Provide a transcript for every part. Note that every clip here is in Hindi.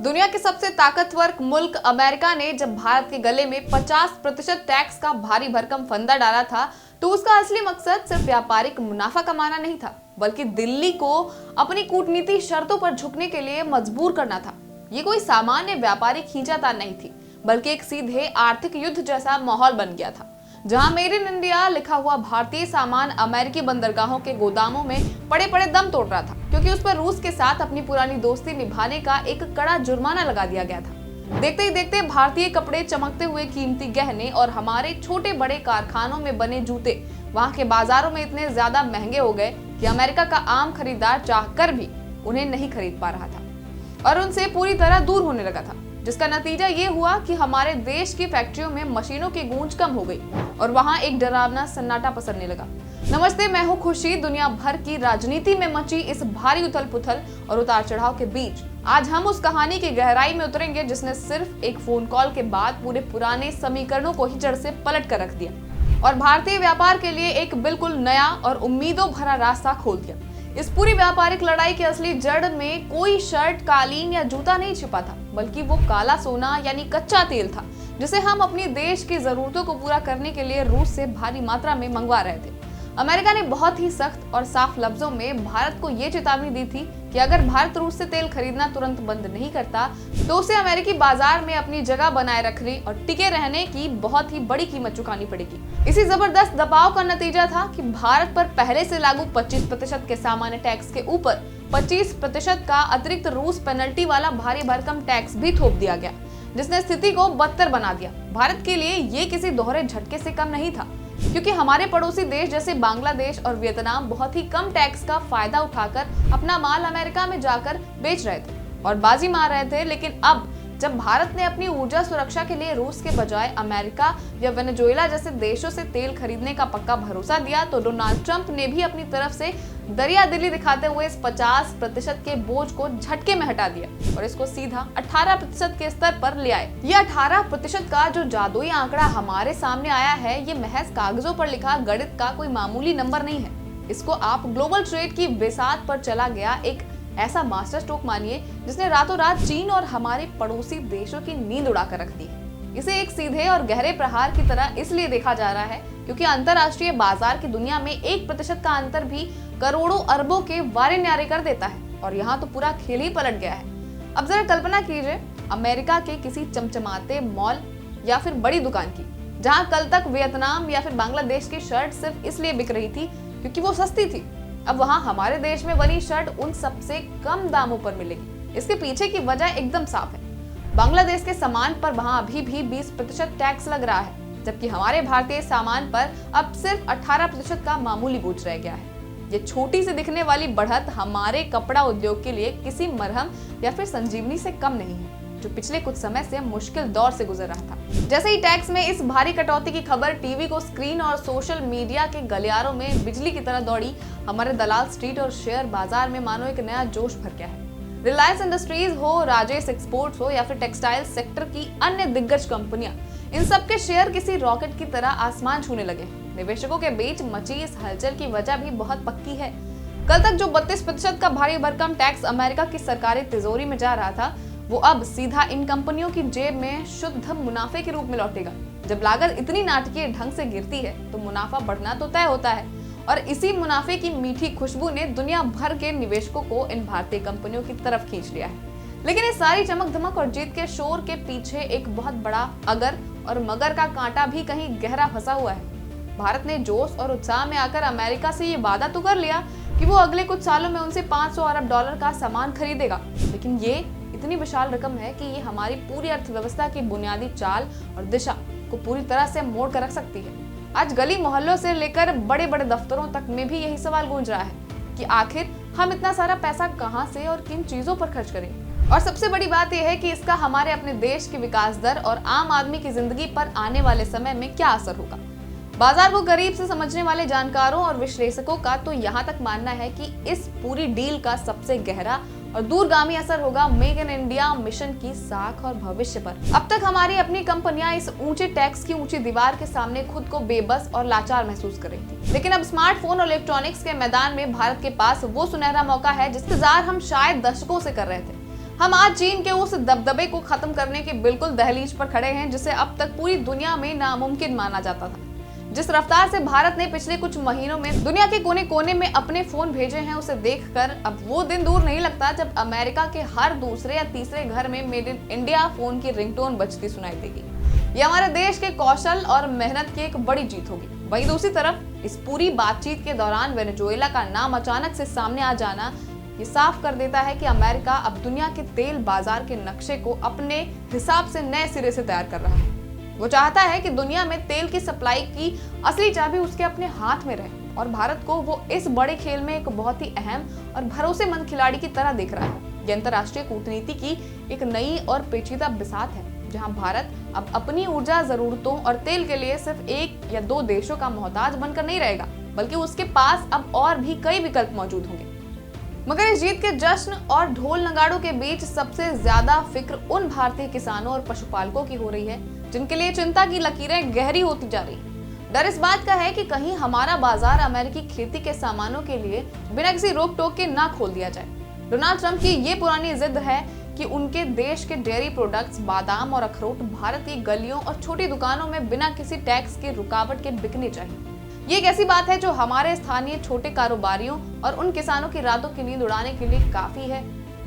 दुनिया के सबसे ताकतवर मुल्क अमेरिका ने जब भारत के गले में 50% टैक्स का भारी भरकम फंदा डाला था, तो उसका असली मकसद सिर्फ व्यापारिक मुनाफा कमाना नहीं था, बल्कि दिल्ली को अपनी कूटनीति शर्तों पर झुकने के लिए मजबूर करना था। ये कोई सामान्य व्यापारिक खींचातान नहीं थी, बल्कि एक सीधे आर्थिक युद्ध जैसा माहौल बन गया था, जहां मेड इन इंडिया लिखा हुआ भारतीय सामान अमेरिकी बंदरगाहों के गोदामों में पड़े पड़े दम तोड़ रहा था, क्योंकि उस पर रूस के साथ अपनी पुरानी दोस्ती निभाने का एक कड़ा जुर्माना लगा दिया गया था। देखते ही देखते भारतीय कपड़े, चमकते हुए कीमती गहने और हमारे छोटे बड़े कारखानों में बने जूते वहां के बाजारों में इतने ज्यादा महंगे हो गए कि अमेरिका का आम खरीदार चाहकर भी उन्हें नहीं खरीद पा रहा था और उनसे पूरी तरह दूर होने लगा था, जिसका नतीजा ये हुआ कि हमारे देश की फैक्ट्रियों में मशीनों की गूंज कम हो गई और वहां एक डरावना सन्नाटा पसरने लगा। नमस्ते, मैं हूं खुशी। दुनिया भर की राजनीति में मची इस भारी उथल पुथल और उतार चढ़ाव के बीच आज हम उस कहानी की गहराई में उतरेंगे जिसने सिर्फ एक फोन कॉल के बाद पूरे पुराने समीकरणों को ही जड़ से पलट कर रख दिया और भारतीय व्यापार के लिए एक बिल्कुल नया और उम्मीदों भरा रास्ता खोल दिया। इस पूरी व्यापारिक लड़ाई की असली जड़ में कोई शर्ट, कालीन या जूता नहीं छिपा था, बल्कि वो काला सोना यानी कच्चा तेल था, जिसे हम अपनी देश की जरूरतों को पूरा करने के लिए रूस से भारी मात्रा में मंगवा रहे थे। अमेरिका ने बहुत ही सख्त और साफ लफ्जों में भारत को ये चेतावनी दी थी कि अगर भारत रूस से तेल खरीदना तुरंत बंद नहीं करता तो उसे अमेरिकी बाजार में अपनी जगह बनाए रखने और टिके रहने की बहुत ही बड़ी कीमत चुकानी पड़ेगी। इसी जबरदस्त दबाव का नतीजा था कि भारत पर पहले से लागू 25% के सामान्य टैक्स के ऊपर 25% का अतिरिक्त रूस पेनल्टी वाला भारी भरकम टैक्स भी थोप दिया गया, जिसने स्थिति को बदतर बना दिया। भारत के लिए ये किसी दोहरे झटके से कम नहीं था, क्योंकि हमारे पड़ोसी देश जैसे बांग्लादेश और वियतनाम बहुत ही कम टैक्स का फायदा उठाकर अपना माल अमेरिका में जाकर बेच रहे थे और बाजी मार रहे थे। लेकिन अब जब भारत ने अपनी ऊर्जा सुरक्षा के लिए रूस के बजाय अमेरिका या वेनेजुएला जैसे देशों से तेल खरीदने का पक्का भरोसा दिया, तो डोनाल्ड ट्रंप ने भी अपनी तरफ से दरिया दिली दिखाते हुए इस 50% के बोझ को झटके में हटा दिया और इसको सीधा 18% के स्तर पर ले आए। ये 18% का जो जादुई आंकड़ा हमारे सामने आया है, ये महज कागजों पर लिखा गणित का कोई मामूली नंबर नहीं है। इसको आप ग्लोबल ट्रेड की बिसात पर चला गया एक ऐसा मास्टर स्ट्रोक मानिए जिसने रातों रात चीन और हमारे पड़ोसी देशों की नींद उड़ाकर रख दी है। इसे एक सीधे और गहरे प्रहार की तरह इसलिए देखा जा रहा है क्योंकि अंतरराष्ट्रीय बाजार की दुनिया में 1% का अंतर भी करोड़ों अरबों के वारे न्यारे कर देता है और यहाँ तो पूरा खेल ही पलट गया है। अब जरा कल्पना कीजिए अमेरिका के किसी चमचमाते मॉल या फिर बड़ी दुकान की, जहाँ कल तक वियतनाम या फिर बांग्लादेश की शर्ट सिर्फ इसलिए बिक रही थी क्योंकि वो सस्ती थी। अब वहाँ हमारे देश में बनी शर्ट उन सबसे कम दामों पर मिलेगी। इसके पीछे की वजह एकदम साफ है। बांग्लादेश के सामान पर वहाँ अभी भी 20% टैक्स लग रहा है, जबकि हमारे भारतीय सामान पर अब सिर्फ 18% का मामूली बोझ रह गया है। ये छोटी सी दिखने वाली बढ़त हमारे कपड़ा उद्योग के लिए किसी मरहम या फिर संजीवनी से कम नहीं है, जो पिछले कुछ समय से मुश्किल दौर से गुजर रहा था। जैसे ही टैक्स में इस भारी कटौती की खबर टीवी को स्क्रीन और सोशल मीडिया के गलियारों में बिजली की तरह दौड़ी, हमारे दलाल स्ट्रीट और शेयर बाजार में मानो एक नया जोश भर गया है। रिलायंस इंडस्ट्रीज हो, राजेश एक्सपोर्ट्स हो या फिर टेक्सटाइल सेक्टर की अन्य दिग्गज कंपनियां, इन सब के शेयर किसी रॉकेट की तरह आसमान छूने लगे। निवेशकों के बीच मची इस हलचल की वजह भी बहुत पक्की है। कल तक जो 32% का भारी भरकम टैक्स अमेरिका की सरकारी तिजोरी में जा रहा था, वो अब सीधा इन कंपनियों की जेब में शुद्ध मुनाफे के रूप में लौटेगा। जब लागत इतनी नाटकीय ढंग से गिरती है तो मुनाफा बढ़ना तो तय होता है और इसी मुनाफे की मीठी खुशबू ने दुनिया भर के निवेशकों को इन भारतीय कंपनियों की तरफ खींच लिया है। लेकिन इस सारी चमक धमक और जीत के शोर के पीछे एक बहुत बड़ा अगर और मगर का कांटा भी कहीं गहरा फंसा हुआ है। भारत ने जोश और उत्साह में आकर अमेरिका से ये वादा तो कर लिया कि वो अगले कुछ सालों में उनसे 500 अरब डॉलर का सामान खरीदेगा, लेकिन ये इतनी विशाल रकम है कि ये हमारी पूरी अर्थव्यवस्था की बुनियादी चाल और दिशा को पूरी तरह से मोड़ कर रख सकती है। आज गली मोहल्लों से लेकर बड़े बड़े दफ्तरों तक में भी यही सवाल गूंज रहा है कि आखिर हम इतना सारा पैसा कहां से और किन चीजों पर खर्च करें। और सबसे बड़ी बात यह है कि इसका हमारे अपने देश की विकास दर और आम आदमी की जिंदगी पर आने वाले समय में क्या असर होगा। बाजार को करीब से समझने वाले जानकारों और विश्लेषकों का तो यहाँ तक मानना है कि इस पूरी डील का सबसे गहरा और दूरगामी असर होगा मेक इन इंडिया मिशन की साख और भविष्य पर। अब तक हमारी अपनी कंपनियां इस ऊंचे टैक्स की ऊंची दीवार के सामने खुद को बेबस और लाचार महसूस कर रही थी, लेकिन अब स्मार्टफोन और इलेक्ट्रॉनिक्स के मैदान में भारत के पास वो सुनहरा मौका है जिसका इंतजार हम शायद दशकों से कर रहे थे। हम आज चीन के उस दबदबे को खत्म करने के बिल्कुल दहलीज पर खड़े हैं जिसे अब तक पूरी दुनिया में नामुमकिन माना जाता था। जिस रफ्तार से भारत ने पिछले कुछ महीनों में दुनिया के कोने कोने में अपने फोन भेजे हैं, उसे देखकर अब वो दिन दूर नहीं लगता जब अमेरिका के हर दूसरे या तीसरे घर में मेड इन इंडिया फोन की रिंगटोन बजती सुनाई देगी। ये हमारे देश के कौशल और मेहनत की एक बड़ी जीत होगी। वहीं दूसरी तरफ इस पूरी बातचीत के दौरान वेनेजुएला का नाम अचानक से सामने आ जाना ये साफ कर देता है कि अमेरिका अब दुनिया के तेल बाजार के नक्शे को अपने हिसाब से नए सिरे से तैयार कर रहा है। वो चाहता है कि दुनिया में तेल की सप्लाई की असली चाबी उसके अपने हाथ में रहे और भारत को वो इस बड़े खेल में एक बहुत ही अहम और भरोसेमंद खिलाड़ी की तरह देख रहा है। ये अंतर्राष्ट्रीय कूटनीति की एक नई और पेचीदा बिसात है, जहां भारत अब अपनी ऊर्जा जरूरतों और तेल के लिए सिर्फ एक या दो देशों का मोहताज बनकर नहीं रहेगा, बल्कि उसके पास अब और भी कई विकल्प मौजूद होंगे। मगर इस जीत के जश्न और ढोल नगाड़ों के बीच सबसे ज्यादा फिक्र उन भारतीय किसानों और पशुपालकों की हो रही है जिनके लिए चिंता की लकीरें गहरी होती जा रही हैं। डर इस बात का है कि कहीं हमारा बाजार अमेरिकी खेती के सामानों के लिए बिना किसी रोक टोक के ना खोल दिया जाए। डोनाल्ड ट्रंप की ये पुरानी जिद है कि उनके देश के डेयरी प्रोडक्ट्स, बादाम और अखरोट भारत की गलियों और छोटी दुकानों में बिना किसी टैक्स के रुकावट के बिकने चाहिए। ये एक ऐसी बात है जो हमारे स्थानीय छोटे कारोबारियों और उन किसानों की रातों की नींद उड़ाने के लिए काफी है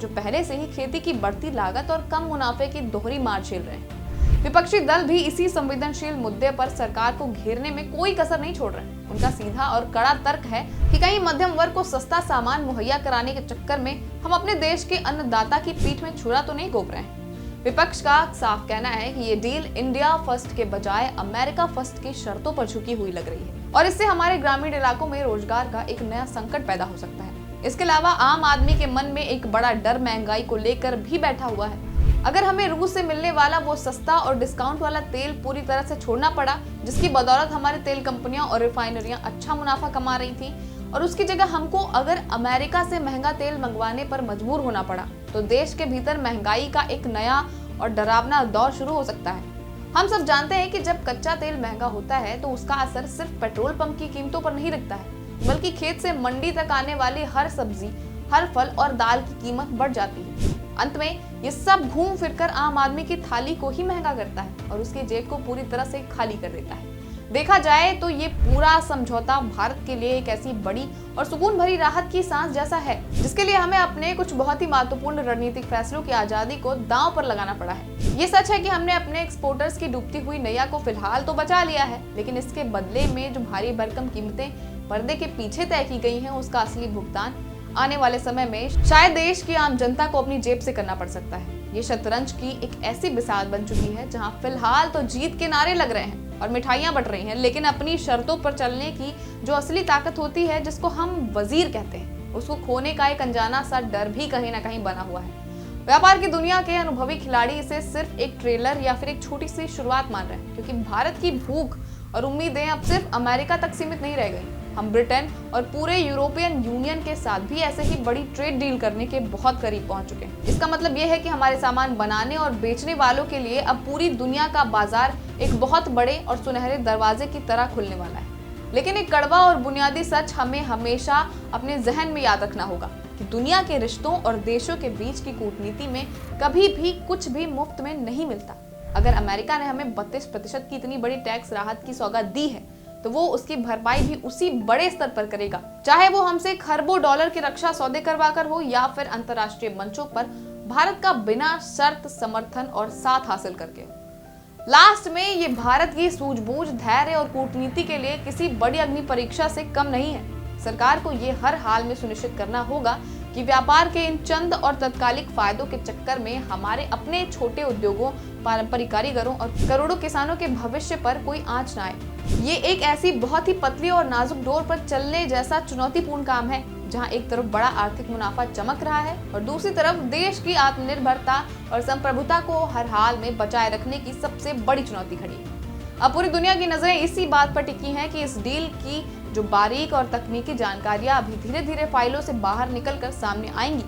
जो पहले से ही खेती की बढ़ती लागत और कम मुनाफे की दोहरी मार झेल रहे हैं। विपक्षी दल भी इसी संवेदनशील मुद्दे पर सरकार को घेरने में कोई कसर नहीं छोड़ रहे। उनका सीधा और कड़ा तर्क है कि कहीं मध्यम वर्ग को सस्ता सामान मुहैया कराने के चक्कर में हम अपने देश के अन्नदाता की पीठ में छुरा तो नहीं घोंप रहे हैं। विपक्ष का साफ कहना है कि ये डील इंडिया फर्स्ट के बजाय अमेरिका फर्स्ट की शर्तों पर झुकी हुई लग रही है और इससे हमारे ग्रामीण इलाकों में रोजगार का एक नया संकट पैदा हो सकता है। इसके अलावा आम आदमी के मन में एक बड़ा डर महंगाई को लेकर भी बैठा हुआ है। अगर हमें रूस से मिलने वाला वो सस्ता और डिस्काउंट वाला तेल पूरी तरह से छोड़ना पड़ा, जिसकी बदौलत हमारी तेल कंपनियां और रिफाइनरियां अच्छा मुनाफा कमा रही थी, और उसकी जगह हमको अगर अमेरिका से महंगा तेल मंगवाने पर मजबूर होना पड़ा, तो देश के भीतर महंगाई का एक नया और डरावना दौर शुरू हो सकता है। हम सब जानते हैं कि जब कच्चा तेल महंगा होता है तो उसका असर सिर्फ पेट्रोल पंप की कीमतों पर नहीं दिखता है, बल्कि खेत से मंडी तक आने वाली हर सब्जी, हर फल और दाल की कीमत बढ़ जाती है। अंत में ये सब घूम फिरकर आम आदमी की थाली को ही महंगा करता है और उसकी जेब को पूरी तरह से खाली कर देता है। देखा जाए तो ये पूरा समझौता भारत के लिए एक ऐसी बड़ी और सुकून भरी राहत की सांस जैसा है, जिसके लिए हमें अपने कुछ बहुत ही महत्वपूर्ण रणनीतिक फैसलों की आजादी को दांव पर लगाना पड़ा है। ये सच है कि हमने अपने एक्सपोर्टर्स की डूबती हुई नैया को फिलहाल तो बचा लिया है, लेकिन इसके बदले में जो भारी भरकम कीमतें पर्दे के पीछे तय की गई हैं, उसका असली भुगतान आने वाले समय में शायद देश की आम जनता को अपनी जेब से करना पड़ सकता है। ये शतरंज की एक ऐसी बिसात बन चुकी है जहां फिलहाल तो जीत के नारे लग रहे हैं और मिठाइयां बट रही हैं, लेकिन अपनी शर्तों पर चलने की जो असली ताकत होती है, जिसको हम वजीर कहते हैं, उसको खोने का एक अनजाना सा डर भी कहीं ना कहीं बना हुआ है। व्यापार की दुनिया के अनुभवी खिलाड़ी इसे सिर्फ एक ट्रेलर या फिर एक छोटी सी शुरुआत मान रहे हैं, क्योंकि भारत की भूख और उम्मीदें अब सिर्फ अमेरिका तक सीमित नहीं रह गई। हम ब्रिटेन और पूरे यूरोपियन यूनियन के साथ भी ऐसे ही बड़ी ट्रेड डील करने के बहुत करीब पहुंच चुके हैं। इसका मतलब यह है कि हमारे सामान बनाने और बेचने वालों के लिए अब पूरी दुनिया का बाजार एक बहुत बड़े और सुनहरे दरवाजे की तरह खुलने वाला है। लेकिन एक कड़वा और बुनियादी सच हमें हमेशा अपने जहन में याद रखना होगा कि दुनिया के रिश्तों और देशों के बीच की कूटनीति में कभी भी कुछ भी मुफ्त में नहीं मिलता। अगर अमेरिका ने हमें 32% की इतनी बड़ी टैक्स राहत की सौगात दी है, तो वो उसकी भरपाई भी उसी बड़े स्तर पर करेगा, चाहे वो हमसे खरबों डॉलर की रक्षा सौदे करवाकर हो या फिर अंतर्राष्ट्रीय मंचों पर भारत का बिना शर्त समर्थन और साथ हासिल करके हो। लास्ट में ये भारत की सूझबूझ, धैर्य और कूटनीति के लिए किसी बड़ी अग्नि परीक्षा से कम नहीं है। सरकार को ये हर हाल में सुनिश्चित करना होगा कि व्यापार के इन चंद और तत्कालिक फायदों के चक्कर में हमारे अपने छोटे उद्योगों, पारंपरिक कारीगरों और करोड़ों किसानों के भविष्य पर कोई आंच न आए। ये एक ऐसी बहुत ही पतली और नाजुक डोर पर चलने जैसा चुनौतीपूर्ण काम है, जहां एक तरफ बड़ा आर्थिक मुनाफा चमक रहा है और दूसरी तरफ देश की आत्मनिर्भरता और संप्रभुता को हर हाल में बचाए रखने की सबसे बड़ी चुनौती खड़ी है। अब पूरी दुनिया की नजरें इसी बात पर टिकी हैं कि इस डील की जो बारीक और तकनीकी जानकारियां अभी धीरे धीरे फाइलों से बाहर निकलकर सामने आएंगी,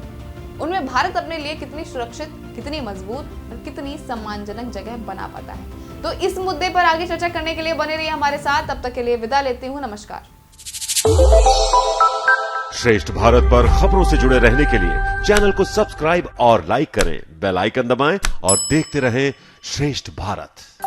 उनमें भारत अपने लिए कितनी सुरक्षित, कितनी मजबूत और कितनी सम्मानजनक जगह बना पाता है। तो इस मुद्दे पर आगे चर्चा करने के लिए बने रहिए हमारे साथ। तब तक के लिए विदा लेती हूँ। नमस्कार। श्रेष्ठ भारत पर खबरों से जुड़े रहने के लिए चैनल को सब्सक्राइब और लाइक करें, बेल आइकन दबाएं और देखते रहें श्रेष्ठ भारत।